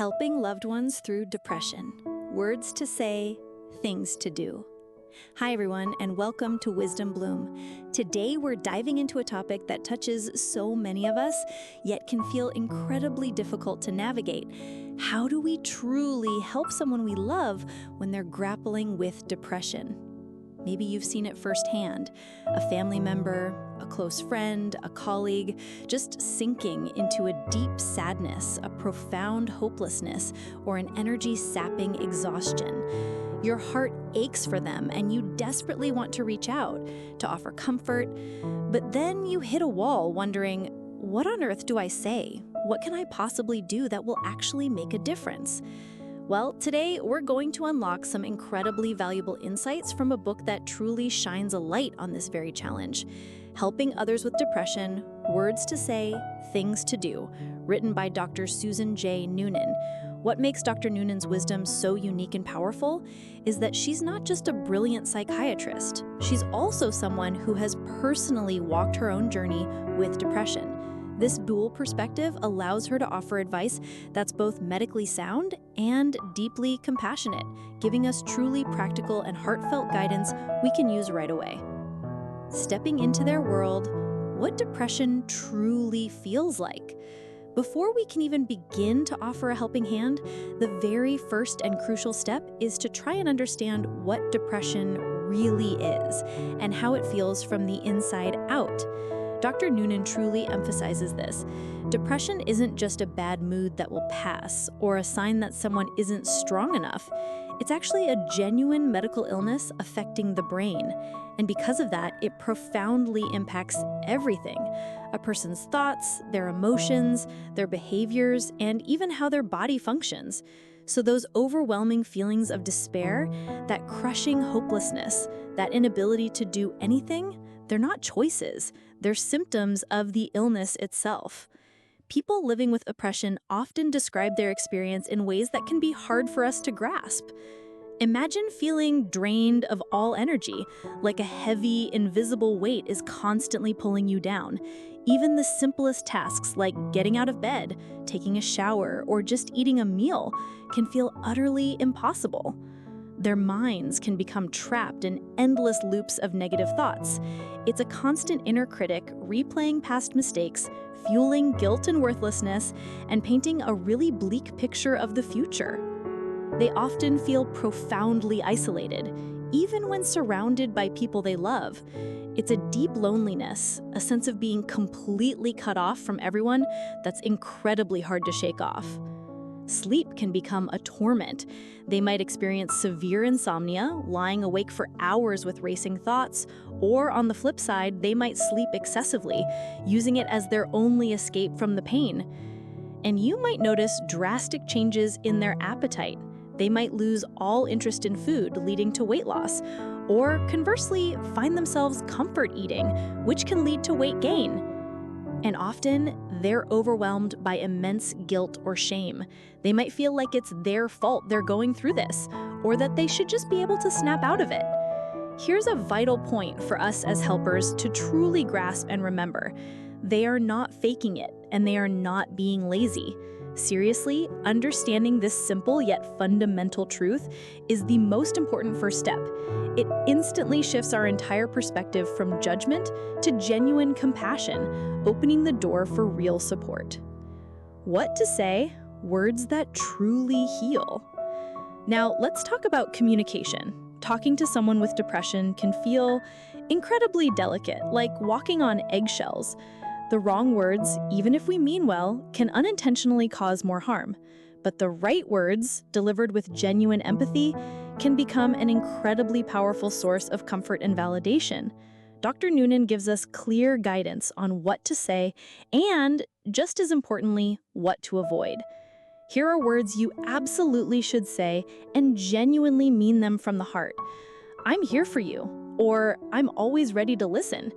Helping loved ones through depression. Words to say, things to do. Hi everyone, and welcome to Wisdom Bloom. Today we're diving into a topic that touches so many of us, yet can feel incredibly difficult to navigate. How do we truly help someone we love when they're grappling with depression? Maybe you've seen it firsthand. A family member, a close friend, a colleague, just sinking into a deep sadness, a profound hopelessness, or an energy-sapping exhaustion. Your heart aches for them and you desperately want to reach out, to offer comfort, but then you hit a wall wondering, what on earth do I say? What can I possibly do that will actually make a difference? Well, today we're going to unlock some incredibly valuable insights from a book that truly shines a light on this very challenge. Helping Others with Depression, Words to Say, Things to Do, written by Dr. Susan J. Noonan. What makes Dr. Noonan's wisdom so unique and powerful is that she's not just a brilliant psychiatrist. She's also someone who has personally walked her own journey with depression. This dual perspective allows her to offer advice that's both medically sound and deeply compassionate, giving us truly practical and heartfelt guidance we can use right away. Stepping into their world, what depression truly feels like. Before we can even begin to offer a helping hand, the very first and crucial step is to try and understand what depression really is and how it feels from the inside out. Dr. Noonan truly emphasizes this. Depression isn't just a bad mood that will pass or a sign that someone isn't strong enough. It's actually a genuine medical illness affecting the brain. And because of that, it profoundly impacts everything. A person's thoughts, their emotions, their behaviors, and even how their body functions. So those overwhelming feelings of despair, that crushing hopelessness, that inability to do anything, they're not choices, they're symptoms of the illness itself. People living with oppression often describe their experience in ways that can be hard for us to grasp. Imagine feeling drained of all energy, like a heavy, invisible weight is constantly pulling you down. Even the simplest tasks like getting out of bed, taking a shower, or just eating a meal can feel utterly impossible. Their minds can become trapped in endless loops of negative thoughts. It's a constant inner critic replaying past mistakes, fueling guilt and worthlessness, and painting a really bleak picture of the future. They often feel profoundly isolated, even when surrounded by people they love. It's a deep loneliness, a sense of being completely cut off from everyone that's incredibly hard to shake off. Sleep can become a torment. They might experience severe insomnia, lying awake for hours with racing thoughts, or on the flip side, they might sleep excessively, using it as their only escape from the pain. And you might notice drastic changes in their appetite. They might lose all interest in food, leading to weight loss, or conversely, find themselves comfort eating, which can lead to weight gain. And often, they're overwhelmed by immense guilt or shame. They might feel like it's their fault they're going through this, or that they should just be able to snap out of it. Here's a vital point for us as helpers to truly grasp and remember. They are not faking it, and they are not being lazy. Seriously, understanding this simple yet fundamental truth is the most important first step. It instantly shifts our entire perspective from judgment to genuine compassion, opening the door for real support. What to say? Words that truly heal. Now, let's talk about communication. Talking to someone with depression can feel incredibly delicate, like walking on eggshells. The wrong words, even if we mean well, can unintentionally cause more harm. But the right words, delivered with genuine empathy, can become an incredibly powerful source of comfort and validation. Dr. Noonan gives us clear guidance on what to say and, just as importantly, what to avoid. Here are words you absolutely should say and genuinely mean them from the heart. I'm here for you, or I'm always ready to listen.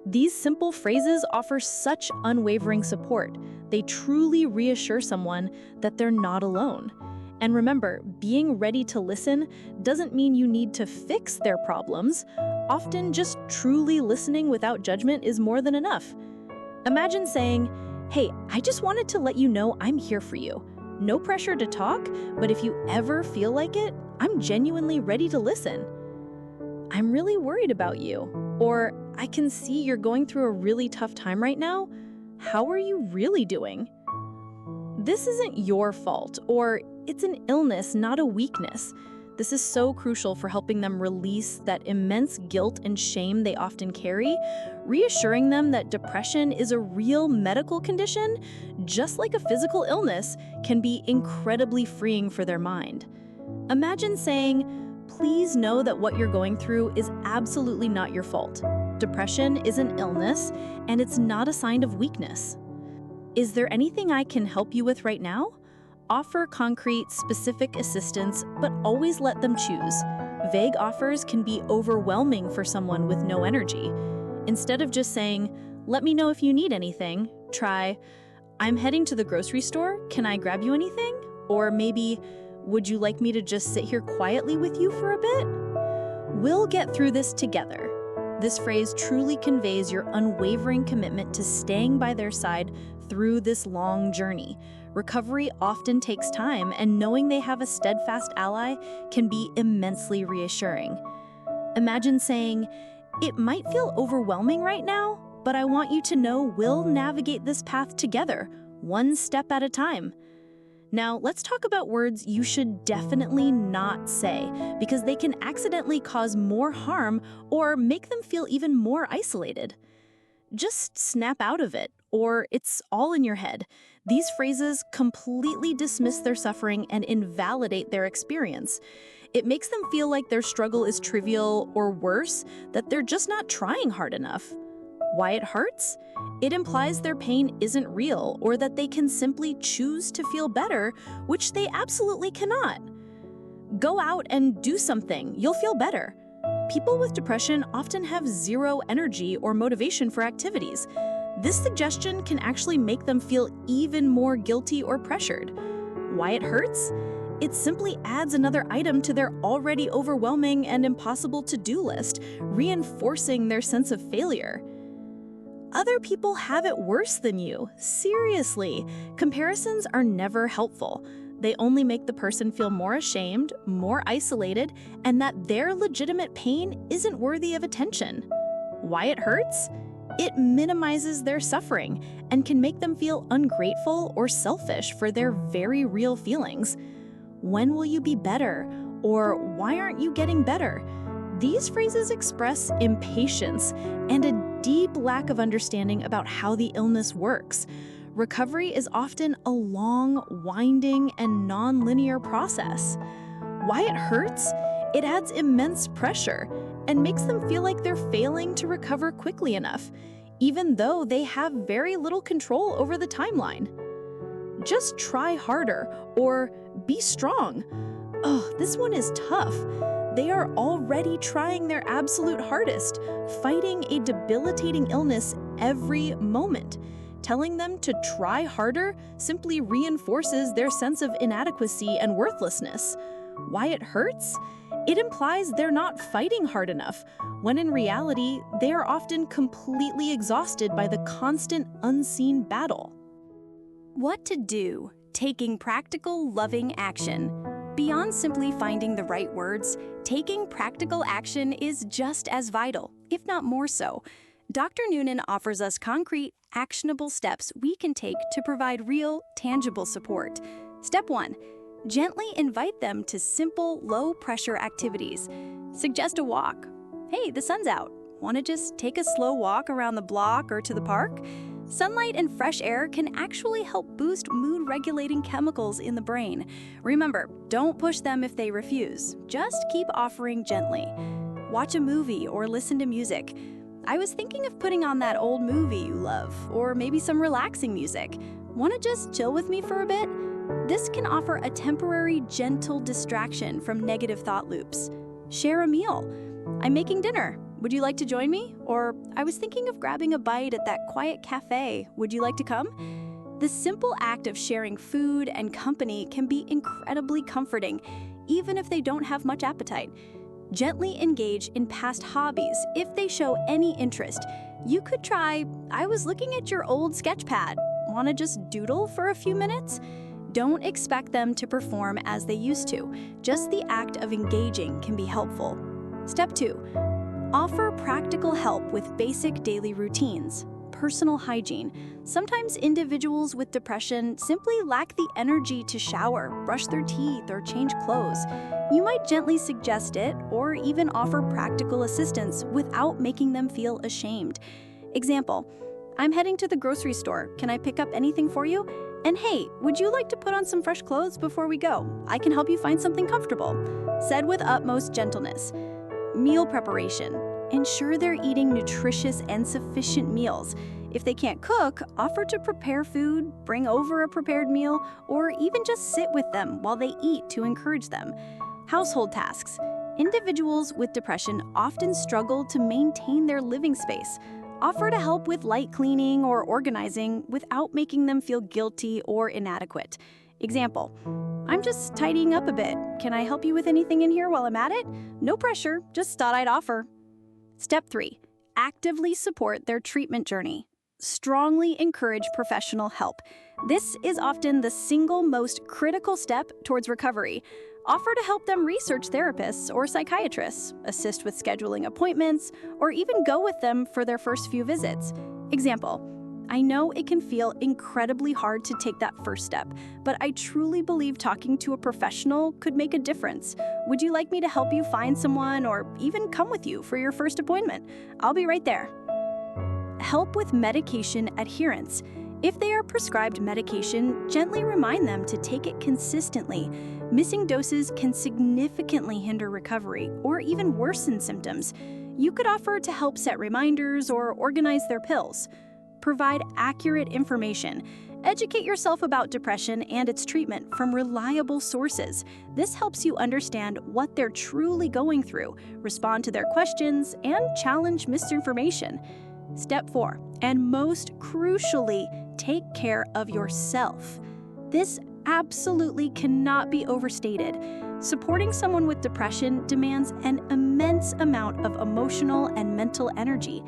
These simple phrases offer such unwavering support. They truly reassure someone that they're not alone. And remember, being ready to listen doesn't mean you need to fix their problems. Often just truly listening without judgment is more than enough. Imagine saying, "Hey, I just wanted to let you know I'm here for you. No pressure to talk, but if you ever feel like it, I'm genuinely ready to listen. I'm really worried about you. Or I can see you're going through a really tough time right now. How are you really doing? This isn't your fault, or it's an illness, not a weakness. This is so crucial for helping them release that immense guilt and shame they often carry, reassuring them that depression is a real medical condition, just like a physical illness, can be incredibly freeing for their mind. Imagine saying, "Please know that what you're going through is absolutely not your fault. Depression is an illness, and it's not a sign of weakness. Is there anything I can help you with right now?" Offer concrete, specific assistance, but always let them choose. Vague offers can be overwhelming for someone with no energy. Instead of just saying, "Let me know if you need anything," try, "I'm heading to the grocery store. Can I grab you anything?" Or maybe, "Would you like me to just sit here quietly with you for a bit?" "We'll get through this together." This phrase truly conveys your unwavering commitment to staying by their side through this long journey. Recovery often takes time, and knowing they have a steadfast ally can be immensely reassuring. Imagine saying, "It might feel overwhelming right now, but I want you to know we'll navigate this path together, one step at a time." Now, let's talk about words you should definitely not say, because they can accidentally cause more harm or make them feel even more isolated. Just snap out of it, or "it's all in your head." These phrases completely dismiss their suffering and invalidate their experience. It makes them feel like their struggle is trivial, or worse, that they're just not trying hard enough. Why it hurts? It implies their pain isn't real, or that they can simply choose to feel better, which they absolutely cannot. Go out and do something. You'll feel better. People with depression often have zero energy or motivation for activities. This suggestion can actually make them feel even more guilty or pressured. Why it hurts? It simply adds another item to their already overwhelming and impossible to-do list, reinforcing their sense of failure. Other people have it worse than you. Seriously, comparisons are never helpful. They only make the person feel more ashamed, more isolated, and that their legitimate pain isn't worthy of attention. Why it hurts? It minimizes their suffering and can make them feel ungrateful or selfish for their very real feelings. When will you be better? Or why aren't you getting better? These phrases express impatience and a deep lack of understanding about how the illness works. Recovery is often a long, winding, and non-linear process. Why it hurts? It adds immense pressure and makes them feel like they're failing to recover quickly enough, even though they have very little control over the timeline. Just try harder, or be strong. Oh, this one is tough. They are already trying their absolute hardest, fighting a debilitating illness every moment. Telling them to try harder simply reinforces their sense of inadequacy and worthlessness. Why it hurts? It implies they're not fighting hard enough, when in reality, they are often completely exhausted by the constant unseen battle. What to do? Taking practical, loving action. Beyond simply finding the right words, taking practical action is just as vital, if not more so. Dr. Noonan offers us concrete, actionable steps we can take to provide real, tangible support. Step 1. Gently invite them to simple, low-pressure activities. Suggest a walk. "Hey, the sun's out. Want to just take a slow walk around the block or to the park?" Sunlight and fresh air can actually help boost mood-regulating chemicals in the brain. Remember, don't push them if they refuse. Just keep offering gently. Watch a movie or listen to music. "I was thinking of putting on that old movie you love, or maybe some relaxing music. Want to just chill with me for a bit?" This can offer a temporary, gentle distraction from negative thought loops. Share a meal. "I'm making dinner. Would you like to join me?" Or, "I was thinking of grabbing a bite at that quiet cafe. Would you like to come?" The simple act of sharing food and company can be incredibly comforting, even if they don't have much appetite. Gently engage in past hobbies if they show any interest. You could try, "I was looking at your old sketch pad. Want to just doodle for a few minutes?" Don't expect them to perform as they used to. Just the act of engaging can be helpful. Step 2. Offer practical help with basic daily routines. Personal hygiene. Sometimes individuals with depression simply lack the energy to shower, brush their teeth, or change clothes. You might gently suggest it or even offer practical assistance without making them feel ashamed. Example, I'm heading to the grocery store. Can I pick up anything for you? And hey, would you like to put on some fresh clothes before we go? I can help you find something comfortable. Said with utmost gentleness. Meal preparation. Ensure they're eating nutritious and sufficient meals. If they can't cook, offer to prepare food, bring over a prepared meal, or even just sit with them while they eat to encourage them. Household tasks. Individuals with depression often struggle to maintain their living space. Offer to help with light cleaning or organizing without making them feel guilty or inadequate. Example, I'm just tidying up a bit. Can I help you with anything in here while I'm at it? No pressure, just thought I'd offer. Step 3. Actively support their treatment journey. Strongly encourage professional help. This is often the single most critical step towards recovery. Offer to help them research therapists or psychiatrists, assist with scheduling appointments, or even go with them for their first few visits. Example, I know it can feel incredibly hard to take that first step, but I truly believe talking to a professional could make a difference. Would you like me to help you find someone or even come with you for your first appointment? I'll be right there. Help with medication adherence. If they are prescribed medication, gently remind them to take it consistently. Missing doses can significantly hinder recovery or even worsen symptoms. You could offer to help set reminders or organize their pills. Provide accurate information. Educate yourself about depression and its treatment from reliable sources. This helps you understand what they're truly going through, respond to their questions, and challenge misinformation. Step 4, and most crucially, take care of yourself. This absolutely cannot be overstated. Supporting someone with depression demands an immense amount of emotional and mental energy.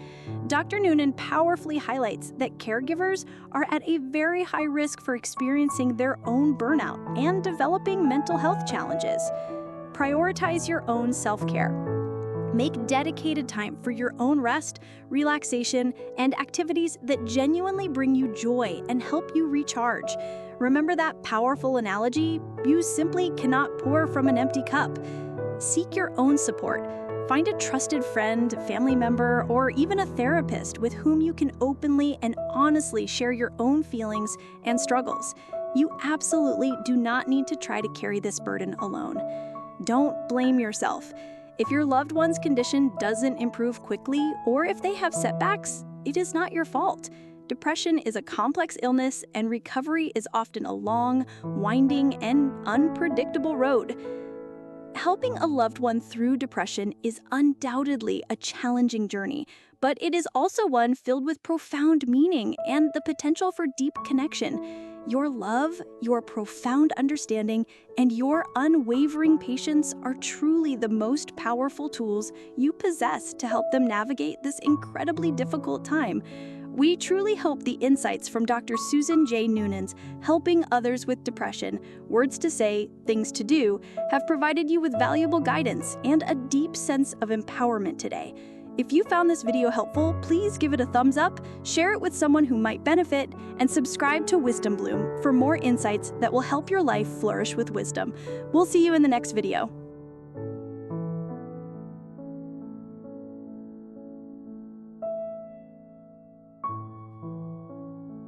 Dr. Noonan powerfully highlights that caregivers are at a very high risk for experiencing their own burnout and developing mental health challenges. Prioritize your own self-care. Make dedicated time for your own rest, relaxation, and activities that genuinely bring you joy and help you recharge. Remember that powerful analogy? You simply cannot pour from an empty cup. Seek your own support. Find a trusted friend, family member, or even a therapist with whom you can openly and honestly share your own feelings and struggles. You absolutely do not need to try to carry this burden alone. Don't blame yourself. If your loved one's condition doesn't improve quickly, or if they have setbacks, it is not your fault. Depression is a complex illness, and recovery is often a long, winding, and unpredictable road. Helping a loved one through depression is undoubtedly a challenging journey, but it is also one filled with profound meaning and the potential for deep connection. Your love, your profound understanding, and your unwavering patience are truly the most powerful tools you possess to help them navigate this incredibly difficult time. We truly hope the insights from Dr. Susan J. Noonan's Helping Others with Depression, Words to Say, Things to Do, have provided you with valuable guidance and a deep sense of empowerment today. If you found this video helpful, please give it a thumbs up, share it with someone who might benefit, and subscribe to Wisdom Bloom for more insights that will help your life flourish with wisdom. We'll see you in the next video.